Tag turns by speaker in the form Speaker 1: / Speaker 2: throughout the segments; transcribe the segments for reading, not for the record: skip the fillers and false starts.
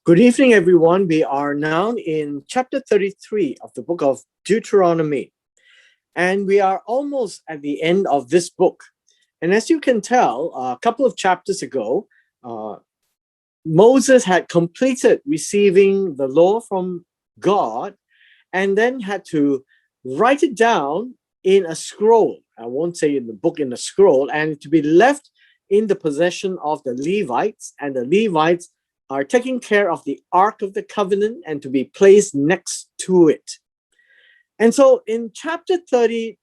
Speaker 1: Good evening, everyone. We are now in chapter 33 of the book of Deuteronomy, and we are almost at the end of this book. And as you can tell, a couple of chapters ago, Moses had completed receiving the law from God and then had to write it down in a scroll. I won't say in the book, in a scroll, and to be left in the possession of the Levites, and the Levites are taking care of the Ark of the Covenant and to be placed next to it. And so in chapter 32,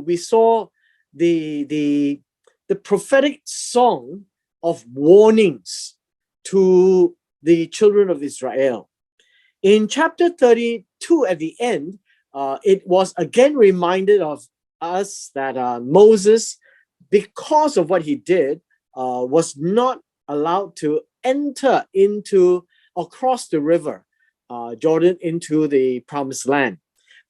Speaker 1: we saw the prophetic song of warnings to the children of Israel. In chapter 32, at the end, it was again reminded of us that Moses, because of what he did, was not allowed to enter into or cross the river Jordan into the promised land.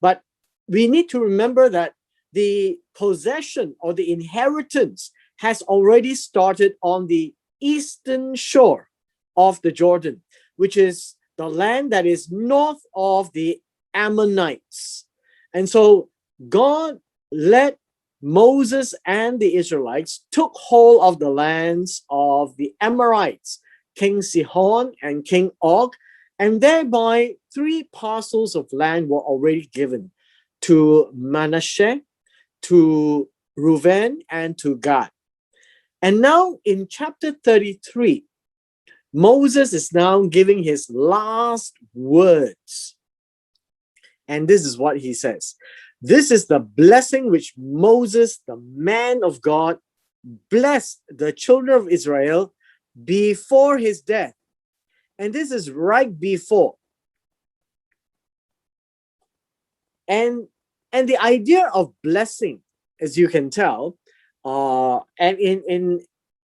Speaker 1: But we need to remember that the possession or the inheritance has already started on the eastern shore of the Jordan, which is the land that is north of the Ammonites. And so God let Moses and the Israelites took hold of the lands of the Amorites, King Sihon and King Og, and thereby 3 parcels of land were already given to Manasseh, to Reuben, and to Gad. And now in chapter 33, Moses is now giving his last words. And this is what he says. This is the blessing which Moses, the man of God, blessed the children of Israel before his death. And this is right before. And the idea of blessing, as you can tell, and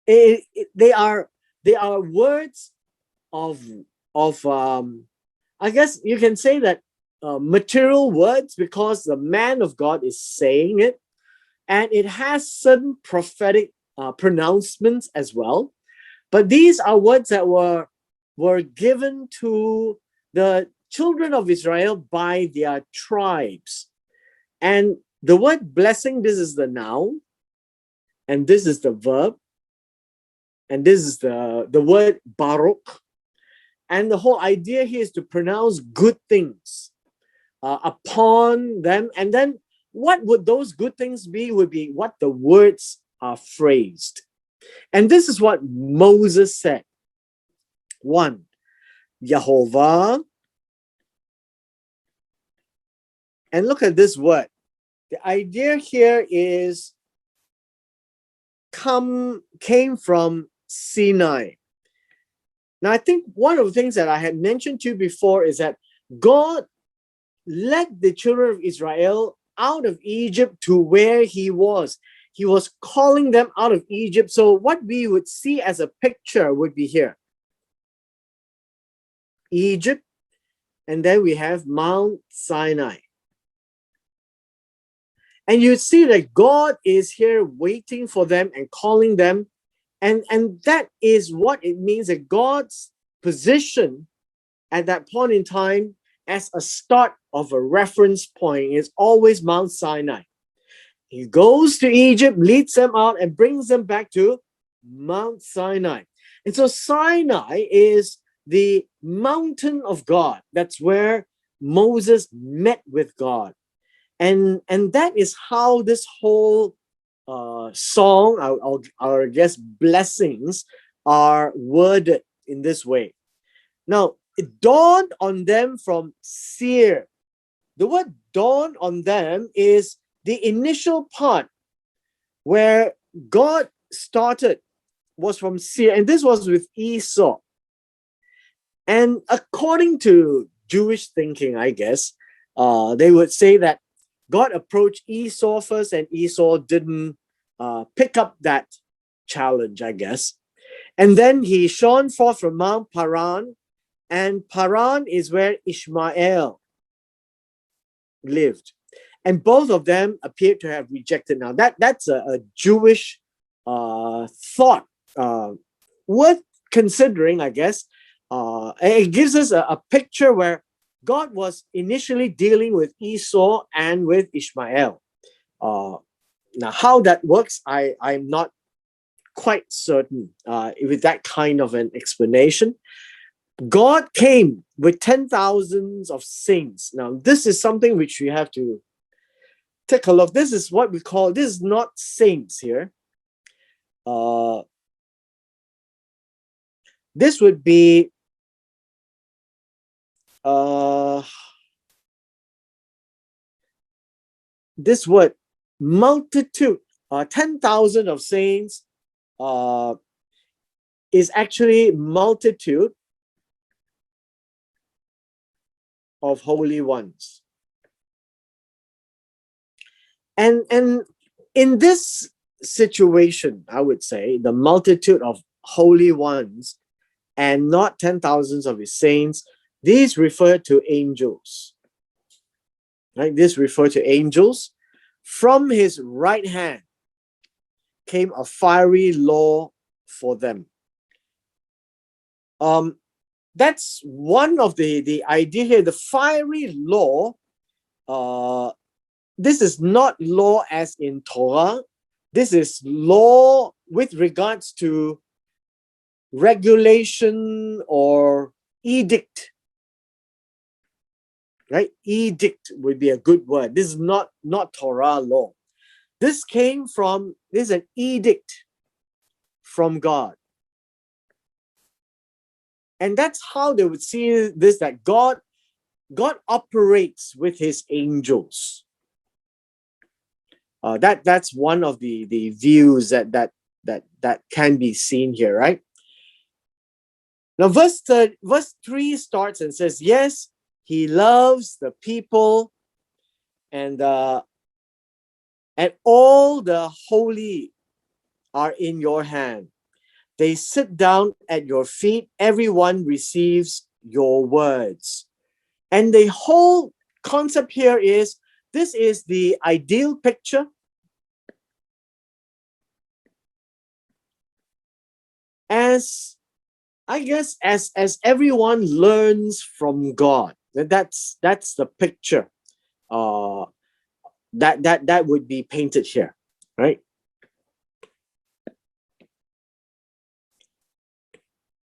Speaker 1: they are words of I guess you can say that material words, because the man of God is saying it, and it has certain prophetic pronouncements as well. But these are words that were given to the children of Israel by their tribes. And the word blessing, this is the noun, and this is the verb, and this is the word Baruch. And the whole idea here is to pronounce good things upon them. And then what would those good things be? Would be what the words are phrased. And this is what Moses said. 1, Yehovah. And look at this word. The idea here is came from Sinai. Now, I think one of the things that I had mentioned to you before is that God led the children of Israel out of Egypt to where he was. He was calling them out of Egypt. So what we would see as a picture would be here. Egypt, and then we have Mount Sinai. And you see that God is here waiting for them and calling them. And that is what it means, that God's position at that point in time as a start of a reference point is always Mount Sinai. He goes to Egypt, leads them out, and brings them back to Mount Sinai. And so Sinai is the mountain of God. That's where Moses met with God. And that is how this whole song, I guess blessings, are worded in this way. Now, it dawned on them from seer. The word dawn on them is the initial part where God started was from seer, and this was with Esau. And according to Jewish thinking, I guess, they would say that God approached Esau first, and Esau didn't pick up that challenge, I guess. And then he shone forth from Mount Paran, and Paran is where Ishmael lived. And both of them appeared to have rejected. Now, that's a Jewish thought worth considering, I guess. it gives us a picture where God was initially dealing with Esau and with Ishmael. Now, how that works, I'm not quite certain with that kind of an explanation. God came with 10,000s of saints. Now, this is something which we have to take a look. This is what we call, this is not saints here. This would be this word multitude. 10,000 of saints is actually multitude of holy ones. And in this situation, I would say the multitude of holy ones and not 10,000s of his saints, these refer to angels. Right? This refer to angels. From his right hand came a fiery law for them. That's one of the idea here. The fiery law, this is not law as in Torah. This is law with regards to regulation or edict. Right? Edict would be a good word. This is not Torah law. This is an edict from God. And that's how they would see this, that God operates with his angels. That's one of the views that can be seen here, right? Now, verse 3 starts and says, yes, he loves the people, and all the holy are in your hand. They sit down at your feet. Everyone receives your words. And the whole concept here is, this is the ideal picture. As everyone learns from God, that's the picture that would be painted here, right?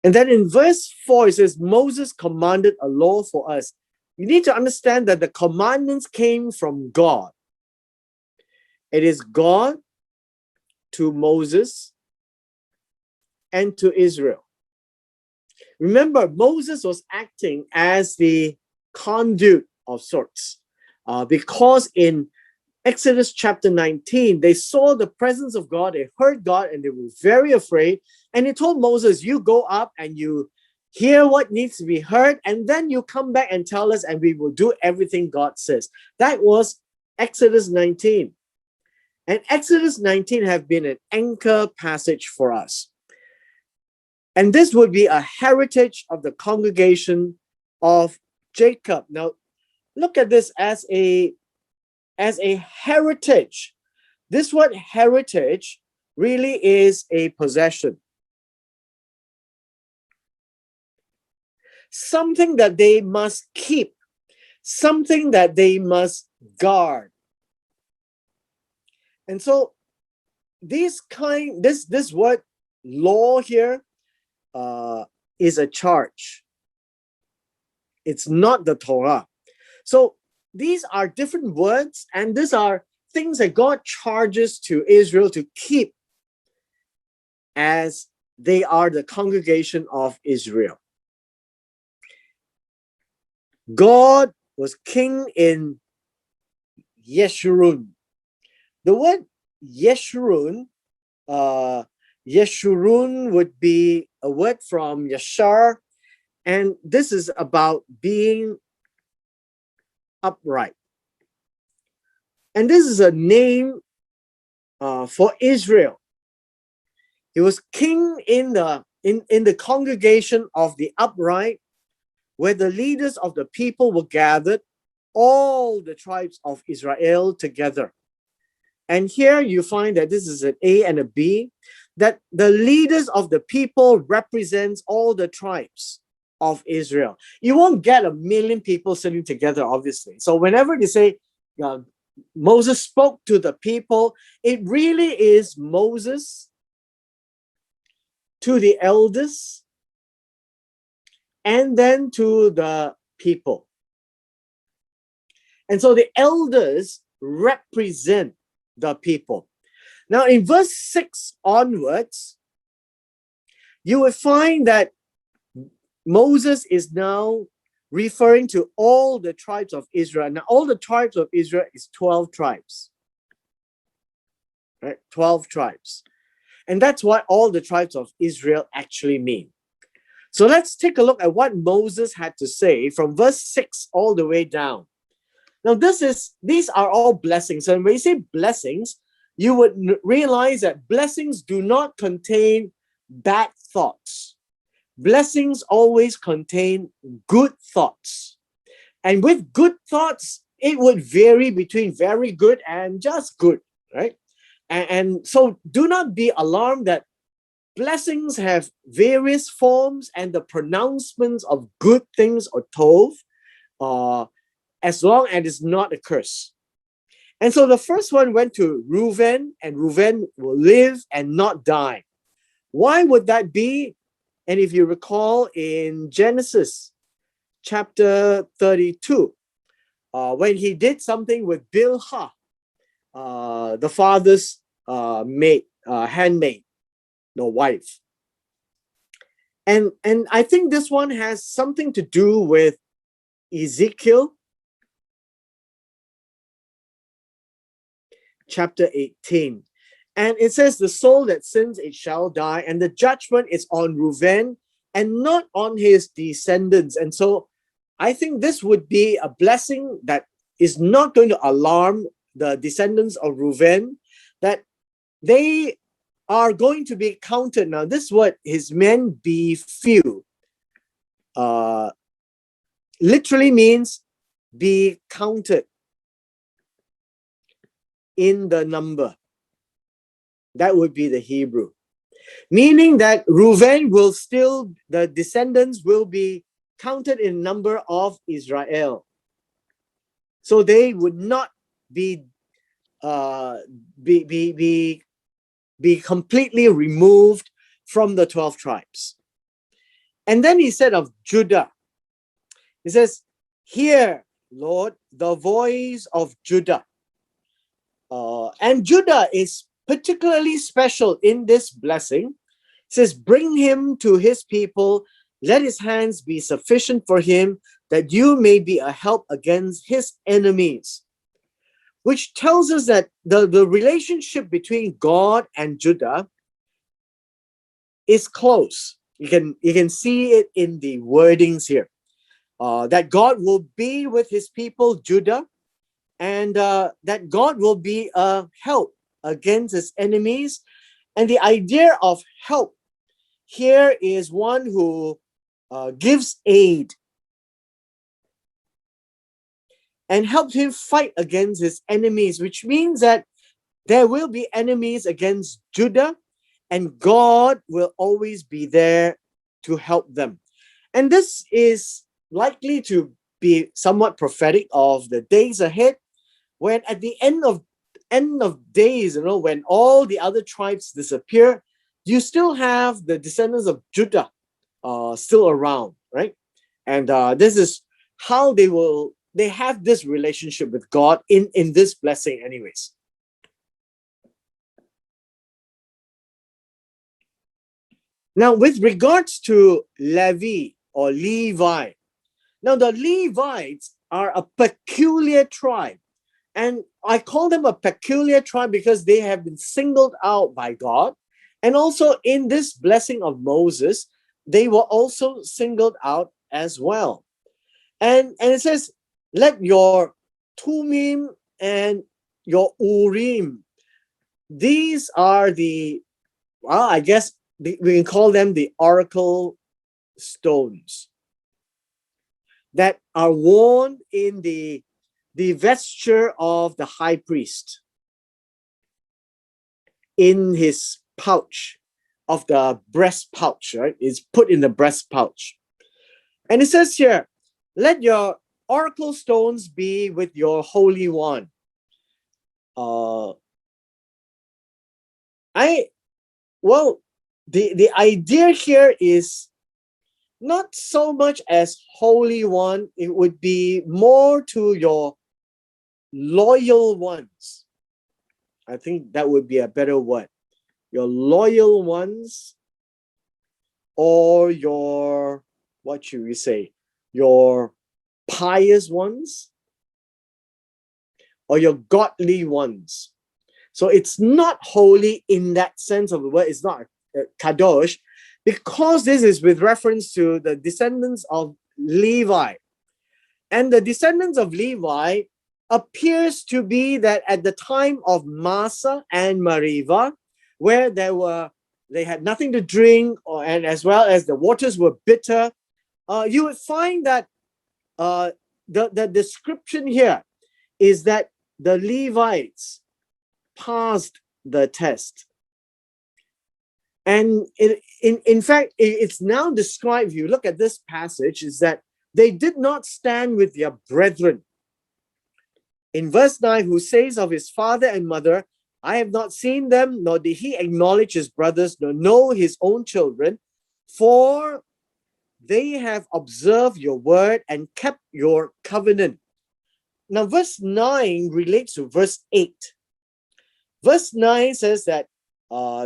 Speaker 1: And then in verse 4, it says, Moses commanded a law for us. You need to understand that the commandments came from God. It is God to Moses and to Israel. Remember, Moses was acting as the conduit of sorts, because in Exodus chapter 19, they saw the presence of God, they heard God, and they were very afraid. And he told Moses, you go up and you hear what needs to be heard, and then you come back and tell us, and we will do everything God says. That was Exodus 19. And Exodus 19 have been an anchor passage for us. And this would be a heritage of the congregation of Jacob. Now, look at this as a heritage. This word heritage really is a possession. Something that they must keep, something that they must guard. And so this word law here is a charge. It's not the Torah. So these are different words, and these are things that God charges to Israel to keep as they are the congregation of Israel. God was king in Yeshurun. The word Yeshurun, Yeshurun would be a word from Yashar, and this is about being upright. And this is a name for Israel. He was king in the congregation of the upright, where the leaders of the people were gathered, all the tribes of Israel together. And here you find that this is an A and a B, that the leaders of the people represents all the tribes. of Israel. You won't get 1,000,000 people sitting together, obviously. So whenever they say Moses spoke to the people, it really is Moses to the elders and then to the people. And so the elders represent the people. Now in verse 6 onwards, you will find that Moses is now referring to all the tribes of Israel. Now, all the tribes of Israel is 12 tribes. Right? 12 tribes. And that's what all the tribes of Israel actually mean. So let's take a look at what Moses had to say from verse 6 all the way down. Now, these are all blessings. And when you say blessings, you would realize that blessings do not contain bad thoughts. Blessings always contain good thoughts. And with good thoughts, it would vary between very good and just good, right? And so do not be alarmed that blessings have various forms and the pronouncements of good things or tov, as long as it's not a curse. And so the first one went to Reuben, and Reuben will live and not die. Why would that be? And if you recall in Genesis chapter 32, when he did something with Bilhah, the father's handmaid, the wife. And I think this one has something to do with Ezekiel chapter 18. And it says, the soul that sins, it shall die. And the judgment is on Reuben and not on his descendants. And so I think this would be a blessing that is not going to alarm the descendants of Reuben, that they are going to be counted. Now, this word, his men be few, literally means be counted in the number. That would be the Hebrew. Meaning that Reuben will still, the descendants will be counted in number of Israel. So they would not be completely removed from the 12 tribes. And then he said of Judah, he says, hear, Lord, the voice of Judah. And Judah is particularly special in this blessing. It says, bring him to his people, let his hands be sufficient for him, that you may be a help against his enemies. Which tells us that the relationship between God and Judah is close. You can see it in the wordings here. That God will be with his people, Judah, and that God will be a help against his enemies. And the idea of help here is one who gives aid and helps him fight against his enemies, which means that there will be enemies against Judah, and God will always be there to help them. And this is likely to be somewhat prophetic of the days ahead, when at the end of days, when all the other tribes disappear, you still have the descendants of Judah still around, right? And this is how they have this relationship with God in this blessing anyways. Now, with regards to Levi or Levi, now the Levites are a peculiar tribe. And I call them a peculiar tribe because they have been singled out by God. And also in this blessing of Moses, they were also singled out as well. And it says, let your Tumim and your Urim, these are I guess we can call them the oracle stones that are worn in the vesture of the high priest in his pouch of the breast pouch, right? It's put in the breast pouch. And it says here, let your oracle stones be with your Holy One. The idea here is not so much as Holy One, it would be more to your loyal ones. I think that would be a better word. Your loyal ones, or your, what should we say, your pious ones, or your godly ones. So it's not holy in that sense of the word. It's not kadosh, because this is with reference to the descendants of Levi. And the descendants of Levi appears to be that at the time of Massa and Meribah, where they had nothing to drink, and as well as the waters were bitter, you would find that the description here is that the Levites passed the test. And in fact, it's now described, if you look at this passage, is that they did not stand with their brethren. In verse 9, who says of his father and mother, I have not seen them, nor did he acknowledge his brothers, nor know his own children, for they have observed your word and kept your covenant. Now, verse 9 relates to verse 8. Verse 9 says that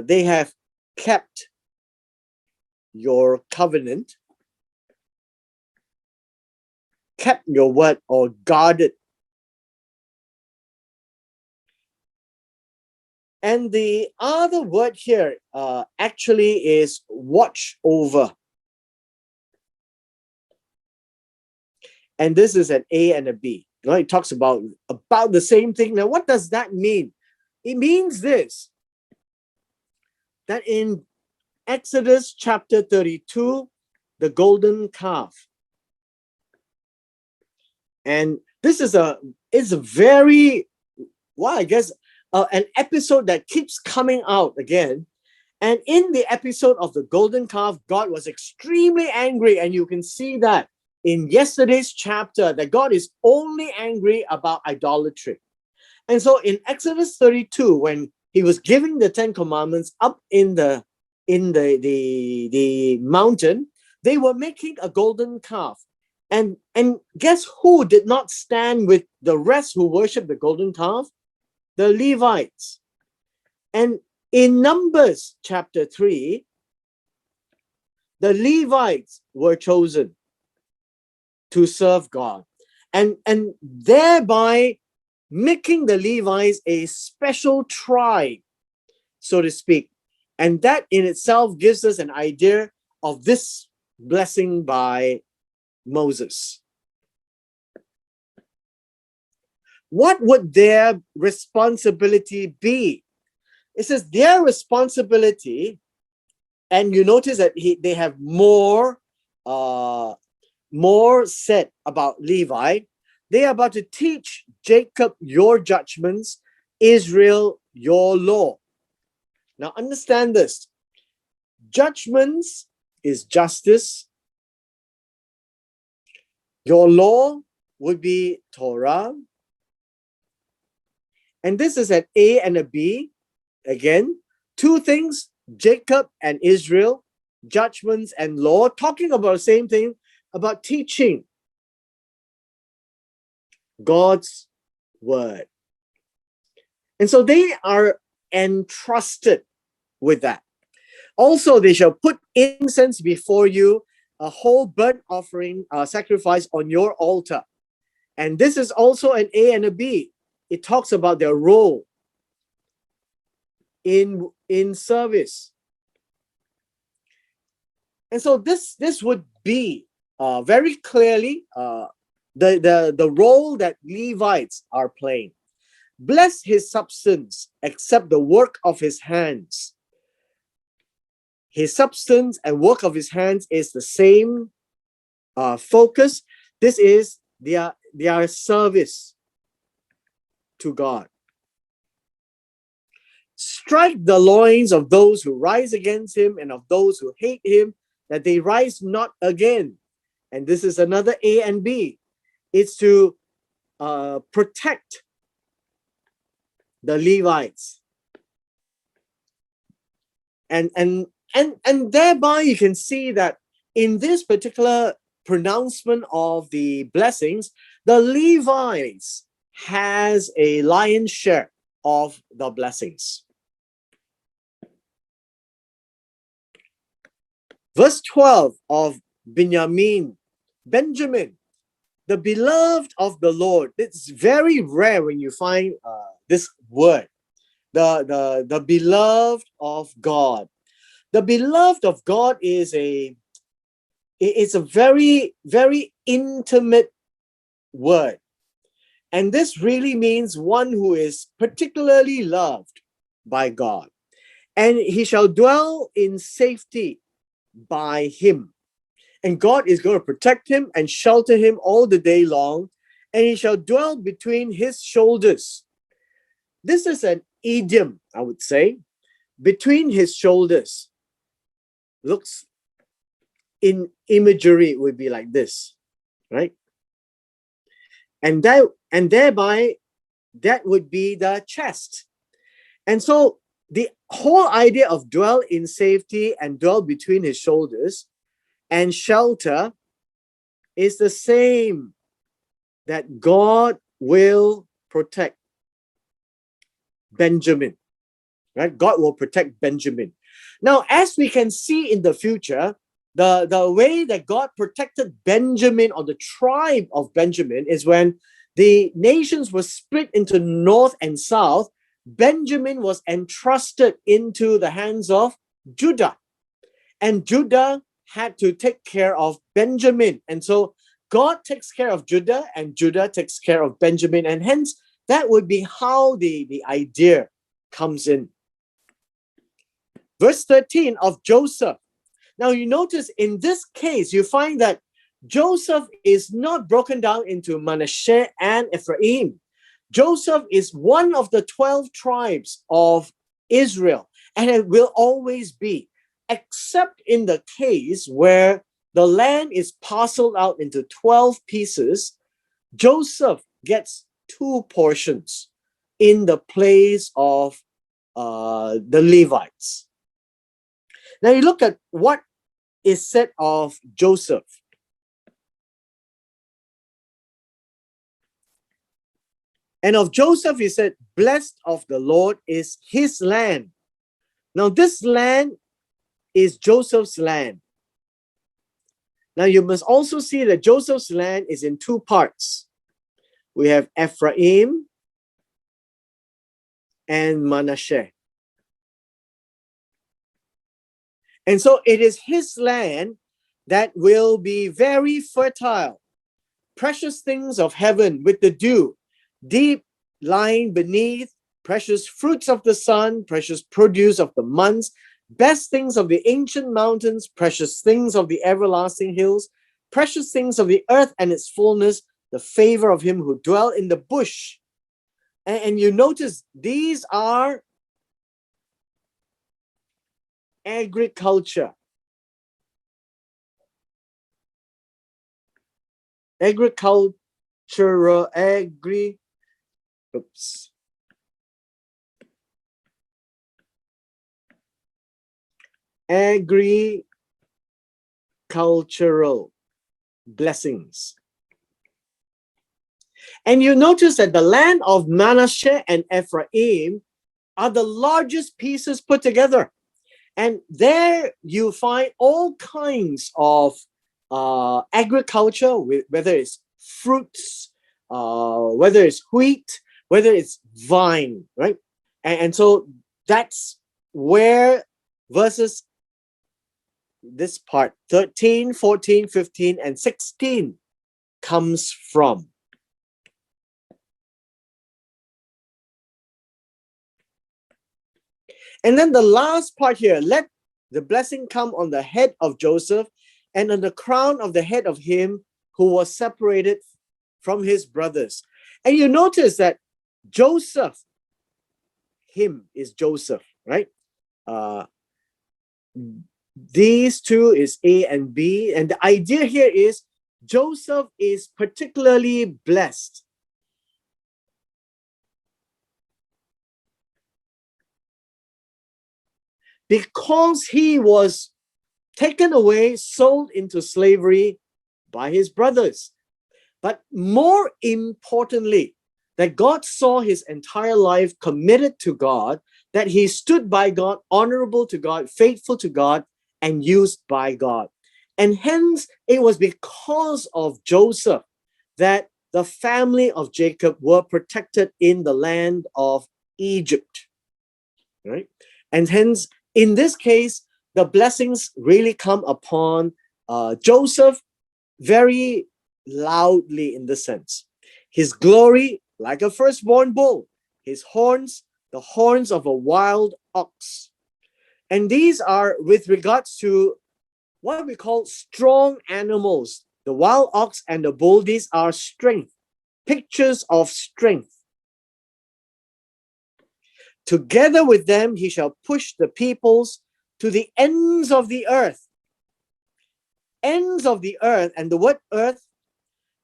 Speaker 1: they have kept your covenant, kept your word, or guarded. And the other word here actually is watch over. And this is an A and a B. It talks about the same thing. Now, what does that mean? It means this, that in Exodus chapter 32, the golden calf. And this is a very, an episode that keeps coming out again. And in the episode of the golden calf, God was extremely angry. And you can see that in yesterday's chapter, that God is only angry about idolatry. And so in Exodus 32, when he was giving the 10 commandments up in the mountain, they were making a golden calf. And guess who did not stand with the rest who worshiped the golden calf? The Levites. And in Numbers chapter 3, the Levites were chosen to serve God, and thereby making the Levites a special tribe, so to speak. And that in itself gives us an idea of this blessing by Moses. What would their responsibility be? It says their responsibility, and you notice that they have more said about Levi. They are about to teach Jacob your judgments, Israel your law. Now understand this. Judgments is justice. Your law would be Torah. And this is an A and a B. Again, two things, Jacob and Israel, judgments and law, talking about the same thing, about teaching God's word. And so they are entrusted with that. Also, they shall put incense before you, a whole burnt offering, sacrifice on your altar. And this is also an A and a B. It talks about their role in service. And so this would be very clearly the role that Levites are playing. Bless his substance, accept the work of his hands. His substance and work of his hands is the same focus. This is their service to God. Strike the loins of those who rise against him and of those who hate him, that they rise not again. and this is another A and B. It's to protect the Levites. And thereby you can see that in this particular pronouncement of the blessings, the Levites has a lion's share of the blessings. Verse 12 of Benjamin, the beloved of the Lord. It's very rare when you find this word, the beloved of God. The beloved of God is a very, very intimate word. And this really means one who is particularly loved by God. And he shall dwell in safety by him. And God is going to protect him and shelter him all the day long. And he shall dwell between his shoulders. This is an idiom, I would say. Between his shoulders. Looks in imagery, it would be like this, right? And thereby, that would be the chest. And so the whole idea of dwell in safety and dwell between his shoulders and shelter is the same, that God will protect Benjamin, right? God will protect Benjamin. Now, as we can see in the future, the way that God protected Benjamin, or the tribe of Benjamin, is when the nations were split into north and south. Benjamin was entrusted into the hands of Judah, and Judah had to take care of Benjamin. And so God takes care of Judah, and Judah takes care of Benjamin, and hence that would be how the idea comes in. Verse 13 of Joseph. Now you notice in this case, you find that Joseph is not broken down into Manasseh and Ephraim. Joseph is one of the 12 tribes of Israel, and it will always be, except in the case where the land is parceled out into 12 pieces. Joseph gets 2 portions in the place of the Levites. Now you look at what is said of Joseph. And of Joseph, he said, blessed of the Lord is his land. Now this land is Joseph's land. Now you must also see that Joseph's land is in 2 parts. We have Ephraim and Manasseh. And so it is his land that will be very fertile. Precious things of heaven with the dew, deep lying beneath, precious fruits of the sun, precious produce of the months, best things of the ancient mountains, precious things of the everlasting hills, precious things of the earth and its fullness, the favor of him who dwell in the bush. And you notice these are agriculture. Agricultural blessings. And you notice that the land of Manasseh and Ephraim are the largest pieces put together. And there you find all kinds of agriculture, whether it's fruits, whether it's wheat, whether it's vine, right? And so that's where verses, this part, 13, 14, 15, and 16 comes from. And then the last part here, let the blessing come on the head of Joseph and on the crown of the head of him who was separated from his brothers. And you notice that Joseph, him is Joseph, right? These two is A and B. And the idea here is Joseph is particularly blessed because he was taken away, sold into slavery by his brothers. But more importantly, that God saw his entire life committed to God, that he stood by God, honorable to God, faithful to God, and used by God. And hence, it was because of Joseph that the family of Jacob were protected in the land of Egypt. Right? And hence, in this case, the blessings really come upon Joseph very loudly in this sense. His glory, like a firstborn bull, his horns, the horns of a wild ox. And these are with regards to what we call strong animals. The wild ox and the bull, these are strength, pictures of strength. Together with them, he shall push the peoples to the ends of the earth. Ends of the earth, and the word earth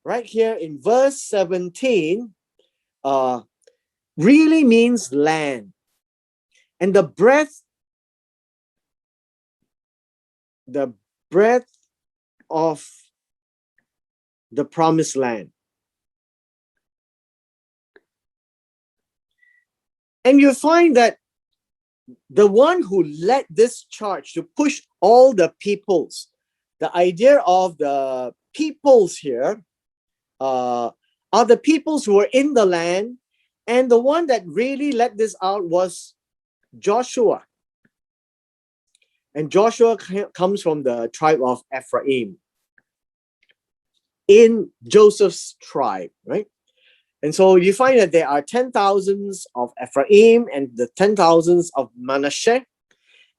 Speaker 1: right here in verse 17 really means land. And the breadth of the promised land. And you find that the one who led this charge to push all the peoples, the idea of the peoples here are the peoples who were in the land, and the one that really led this out was Joshua. And Joshua comes from the tribe of Ephraim in Joseph's tribe, right? And so you find that there are 10,000s of Ephraim and the 10,000s of Manasseh.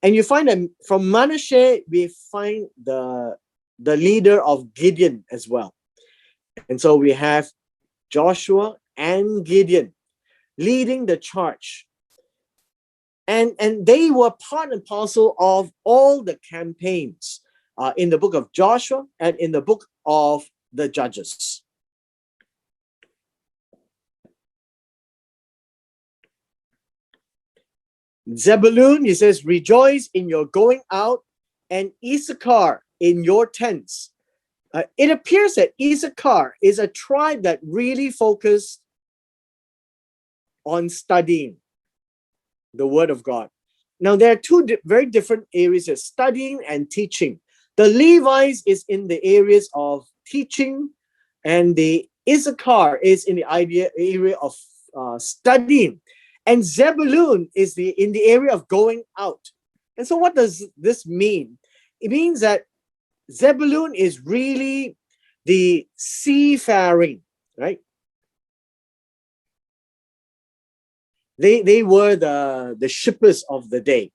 Speaker 1: And you find that from Manasseh, we find the leader of Gideon as well. And so we have Joshua and Gideon leading the charge. And they were part and parcel of all the campaigns in the book of Joshua and in the book of the Judges. Zebulun, he says, rejoice in your going out, and Issachar in your tents. It appears that Issachar is a tribe that really focused on studying the word of God. Now, there are two very different areas here, studying and teaching. The Levites is in the areas of teaching, and the Issachar is in the area of studying. And Zebulun is in the area of going out. And so what does this mean? It means that Zebulun is really the seafaring, right? They were the shippers of the day.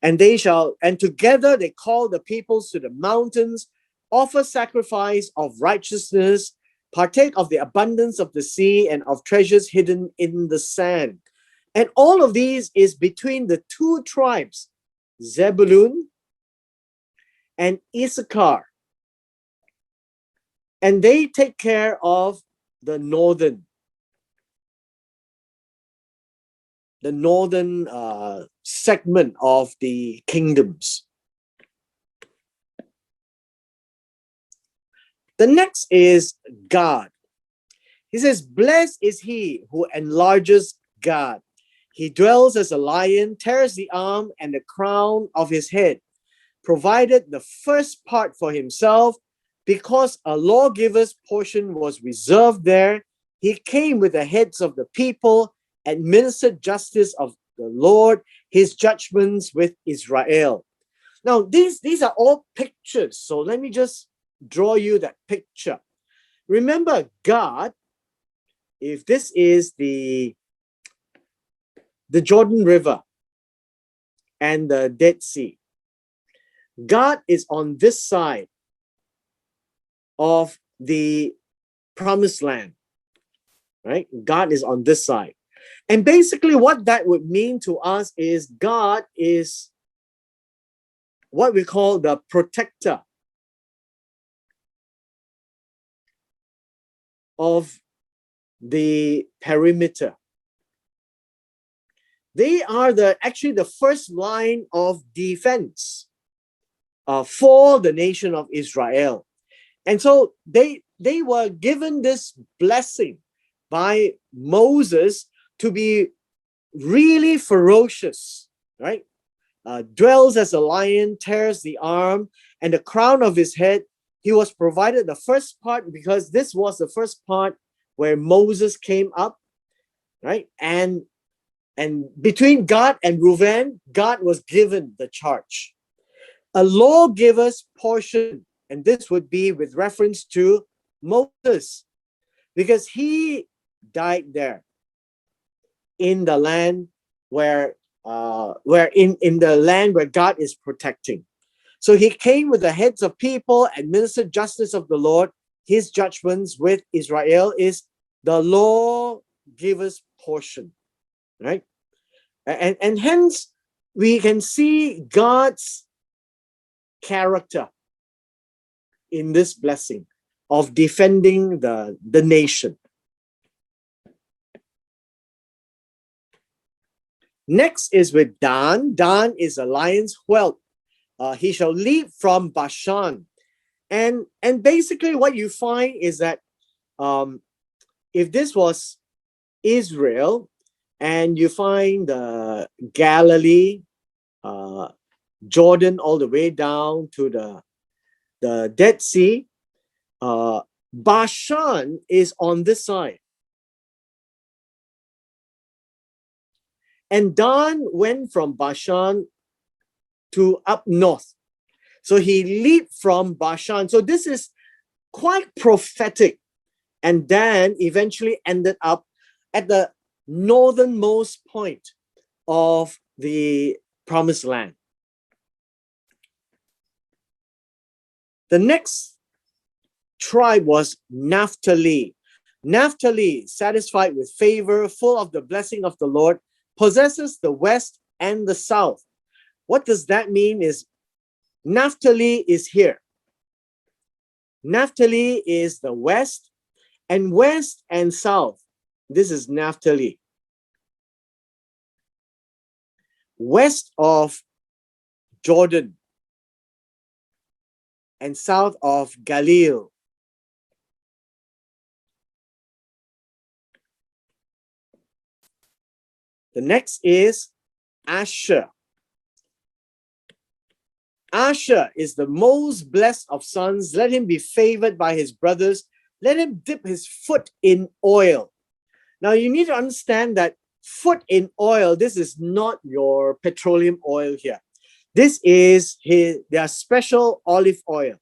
Speaker 1: And together they call the peoples to the mountains, offer sacrifice of righteousness, partake of the abundance of the sea and of treasures hidden in the sand. And all of these is between the two tribes, Zebulun and Issachar. And they take care of the northern segment of the kingdoms. The next is God. He says, blessed is he who enlarges God. He dwells as a lion, tears the arm and the crown of his head, provided the first part for himself, because a lawgiver's portion was reserved there. He came with the heads of the people, administered justice of the Lord, his judgments with Israel. Now, these are all pictures. So let me just draw you that picture. Remember, God, if this is the Jordan River and the Dead Sea, God is on this side of the promised land, right? God is on this side. And basically what that would mean to us is God is what we call the protector of the perimeter. They are actually the first line of defense for the nation of Israel. And so they were given this blessing by Moses to be really ferocious, right? Dwells as a lion, tears the arm, and the crown of his head. He was provided the first part because this was the first part where Moses came up, right? And between Gad and Reuben, God was given the charge. A lawgiver's portion, and this would be with reference to Moses, because he died there in the land where in the land where God is protecting. So he came with the heads of people, administered justice of the Lord. His judgments with Israel is the lawgiver's portion, right? And hence we can see God's character in this blessing of defending the nation. Next is with Dan. Dan is a lion's whelp. He shall leap from Bashan. And basically what you find is that if this was Israel and you find the Galilee, Jordan all the way down to the Dead Sea, Bashan is on this side. And Dan went from Bashan to up north. So he leaped from Bashan. So this is quite prophetic. And Dan eventually ended up at the northernmost point of the promised land. The next tribe was Naphtali. Naphtali, satisfied with favor, full of the blessing of the Lord, possesses the west and the south. What does that mean is Naphtali is here. Naphtali is the west and south. This is Naphtali. West of Jordan and south of Galilee. The next is Asher. Asher is the most blessed of sons. Let him be favored by his brothers. Let him dip his foot in oil. Now you need to understand that foot in oil, this is not your petroleum oil here. This is their special olive oil.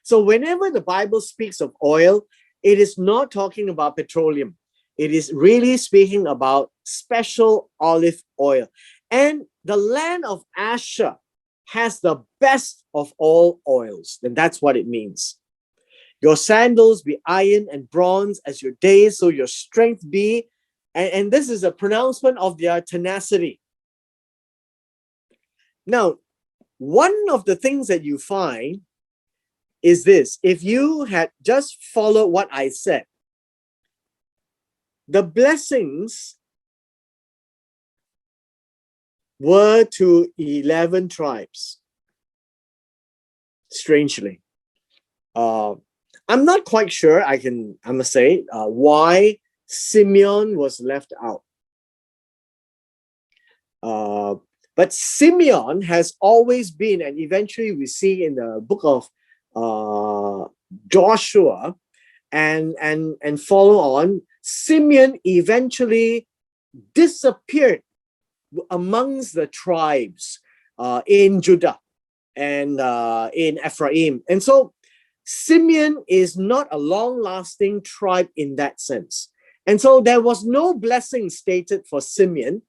Speaker 1: So whenever the Bible speaks of oil, it is not talking about petroleum. It is really speaking about special olive oil. And the land of Asher has the best of all oils. And that's what it means. Your sandals be iron and bronze as your days, so your strength be. And this is a pronouncement of their tenacity. Now, one of the things that you find is this. If you had just followed what I said, the blessings were to 11 tribes. Strangely. I'm not quite sure, I must say, why Simeon was left out. But Simeon has always been, and eventually we see in the book of Joshua and follow on, Simeon eventually disappeared amongst the tribes in Judah and in Ephraim. And so Simeon is not a long-lasting tribe in that sense. And so there was no blessing stated for Simeon.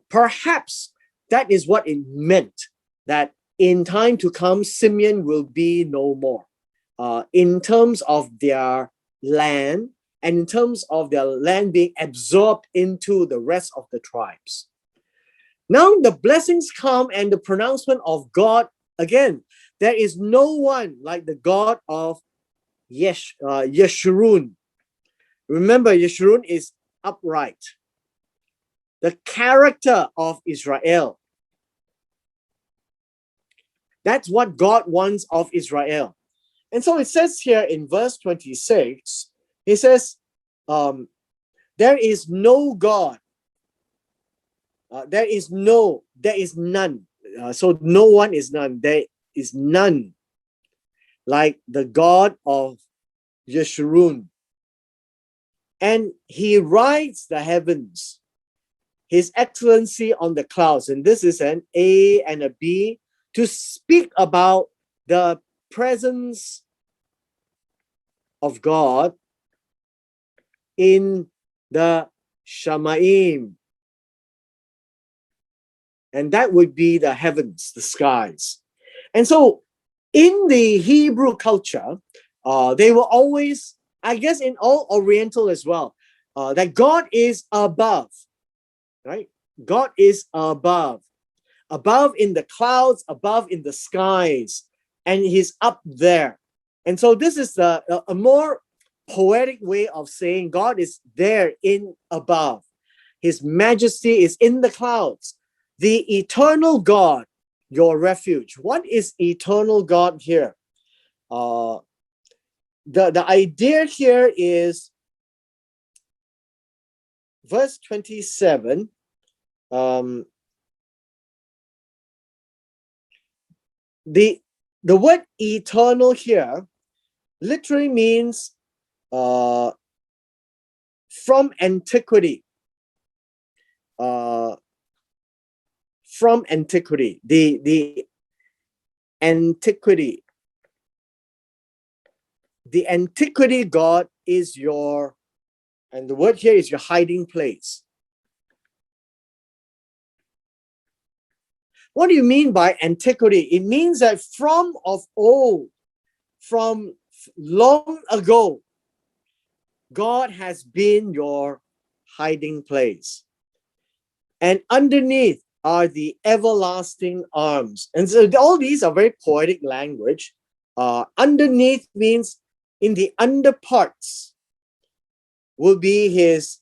Speaker 1: Perhaps that is what it meant, that in time to come, Simeon will be no more. In terms of their land and in terms of their land being absorbed into the rest of the tribes. Now the blessings come and the pronouncement of God, again, There is no one like the God of Yeshurun. Remember, Yeshurun is upright. The character of Israel. That's what God wants of Israel. And so it says here in verse 26, it says, there is no God. There is none. So no one is none. There is none like the God of Yeshurun. And he rides the heavens, his excellency on the clouds. And this is an A and a B to speak about the presence of God in the Shamaim. And that would be the heavens, the skies. And so in the Hebrew culture, they were always, I guess in all Oriental as well, that God is above, right? God is above in the clouds, above in the skies, and he's up there. And so this is a more poetic way of saying God is there in above. His majesty is in the clouds. The eternal God, your refuge. What is eternal God here? The idea here is verse 27. The word eternal here literally means from antiquity. From antiquity. The antiquity. The antiquity God is your, and the word here is your hiding place. What do you mean by antiquity? It means that from of old, from long ago, God has been your hiding place. And underneath are the everlasting arms. And so all these are very poetic language. Underneath means in the underparts will be his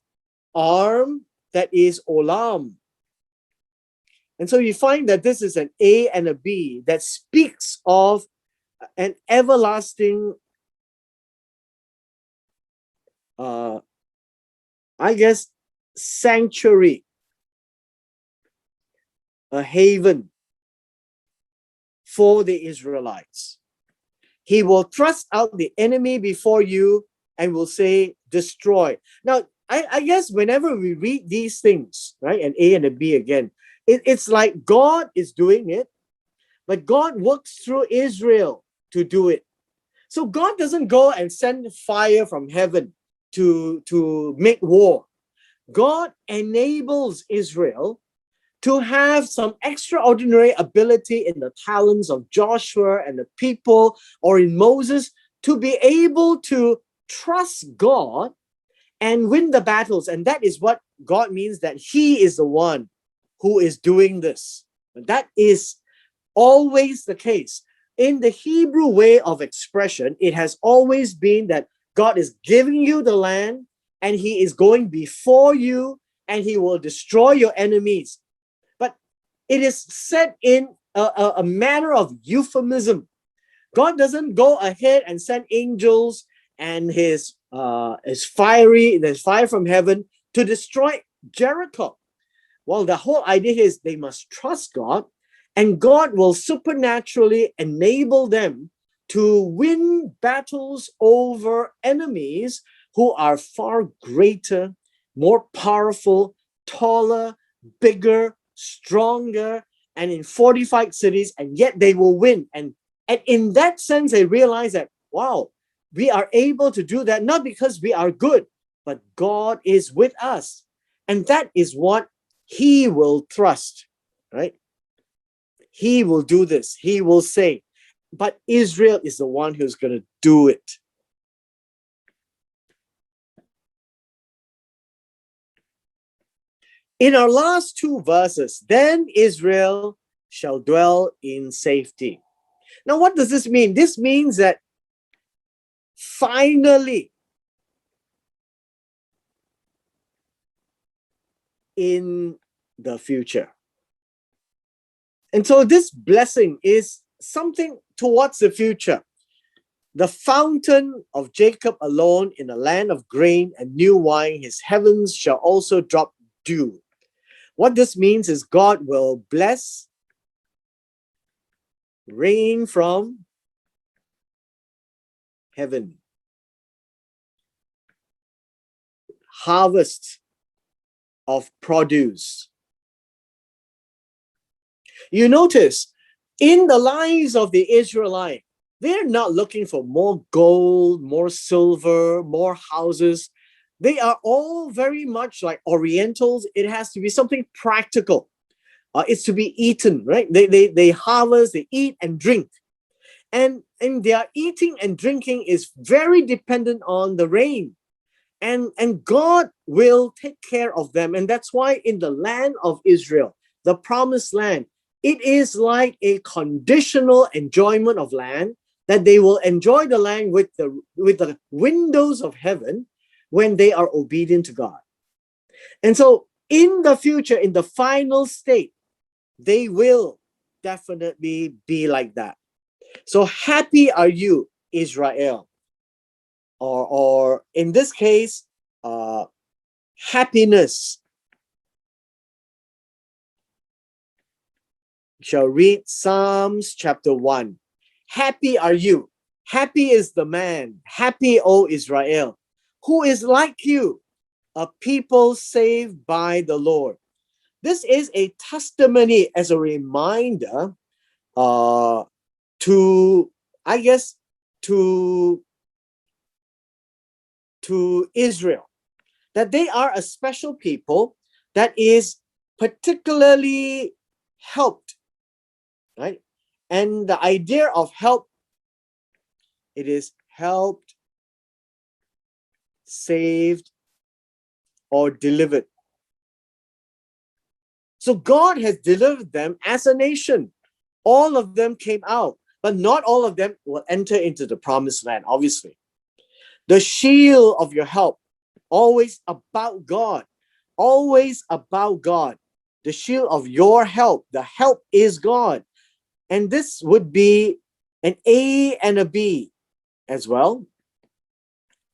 Speaker 1: arm that is olam. And so you find that this is an A and a B that speaks of an everlasting, I guess, sanctuary, a haven for the Israelites. He will thrust out the enemy before you and will say, destroy. Now, I guess whenever we read these things, right, an A and a B again, it's like God is doing it, but God works through Israel to do it. So God doesn't go and send fire from heaven to make war. God enables Israel to have some extraordinary ability in the talents of Joshua and the people, or in Moses, to be able to trust God and win the battles. And that is what God means, that he is the one who is doing this. And that is always the case. In the Hebrew way of expression, it has always been that God is giving you the land and he is going before you and he will destroy your enemies. But it is said in a manner of euphemism. God doesn't go ahead and send angels and his fire from heaven to destroy Jericho. Well, the whole idea is they must trust God, and God will supernaturally enable them to win battles over enemies who are far greater, more powerful, taller, bigger, stronger, and in fortified cities, and yet they will win. And in that sense, they realize that, wow, we are able to do that not because we are good, but God is with us. And that is what he will trust, right? He will do this. He will say, but Israel is the one who's going to do it. In our last two verses, then Israel shall dwell in safety. Now, what does this mean? This means that finally, in the future. And so this blessing is something towards the future. The fountain of Jacob alone in a land of grain and new wine, his heavens shall also drop dew. What this means is God will bless rain from heaven, harvest of produce. You notice in the lives of the Israelites, they're not looking for more gold, more silver, more houses. They are all very much like Orientals. It has to be something practical. It's to be eaten, right? They harvest, they eat and drink. And their eating and drinking is very dependent on the rain. And God will take care of them. And that's why in the land of Israel, the promised land, it is like a conditional enjoyment of land, that they will enjoy the land with the windows of heaven when they are obedient to God. And so in the future, in the final state, they will definitely be like that. So happy are you, Israel. Or in this case, happiness. We shall read Psalms chapter 1. Happy are you. Happy is the man. Happy, O Israel, who is like you, a people saved by the Lord. This is a testimony as a reminder to, I guess, to Israel, that they are a special people that is particularly helped, right? And the idea of help, it is helped, saved, or delivered. So God has delivered them as a nation. All of them came out, but not all of them will enter into the promised land, obviously. The shield of your help, always about God, always about God. The shield of your help, the help is God. And this would be an A and a B as well.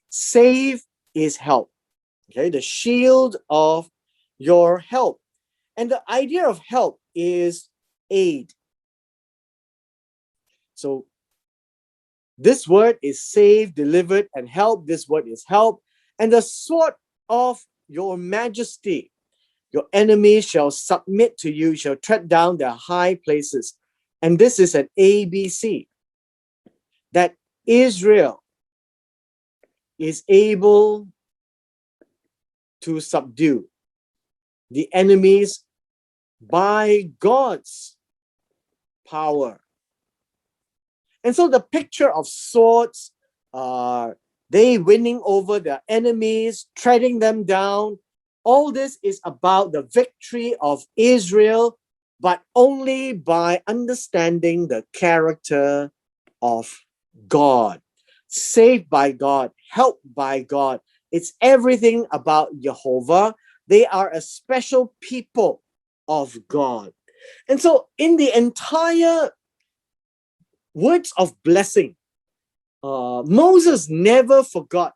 Speaker 1: Save is help. Okay, the shield of your help. And the idea of help is aid. So this word is save, delivered, and help. This word is help. And the sword of your majesty, your enemies shall submit to you, shall tread down their high places. And this is an ABC, that Israel is able to subdue the enemies by God's power. And so the picture of swords, they winning over their enemies, treading them down, all this is about the victory of Israel, but only by understanding the character of God. Saved by God, helped by God. It's everything about Jehovah. They are a special people of God. And so in the entire words of blessing, Moses never forgot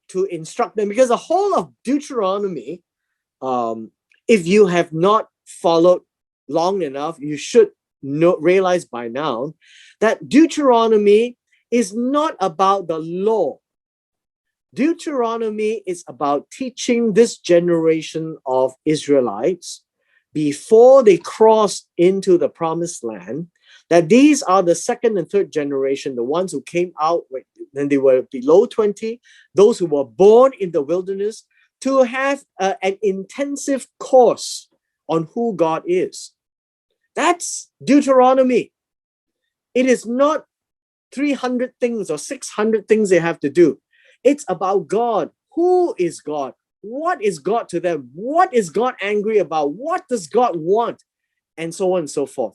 Speaker 1: to instruct them, because the whole of Deuteronomy, if you have not followed long enough, you should realize by now that Deuteronomy is not about the law. Deuteronomy is about teaching this generation of Israelites before they crossed into the promised land, that these are the second and third generation, the ones who came out when they were below 20, those who were born in the wilderness, to have an intensive course on who God is. That's Deuteronomy. It is not 300 things or 600 things they have to do. It's about God. Who is God? What is God to them? What is God angry about? What does God want? And so on and so forth.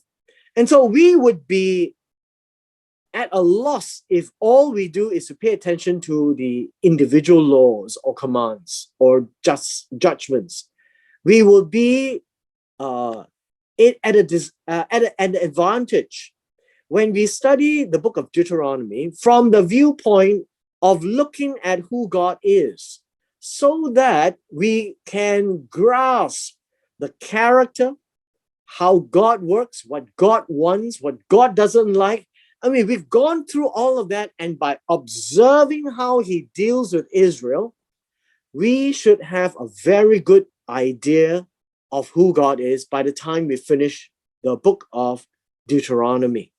Speaker 1: And so we would be at a loss if all we do is to pay attention to the individual laws or commands or just judgments. We will be at an advantage when we study the book of Deuteronomy from the viewpoint of looking at who God is, so that we can grasp the character, how God works, what God wants, what God doesn't like. I mean, we've gone through all of that, and by observing how he deals with Israel, we should have a very good idea of who God is by the time we finish the book of Deuteronomy.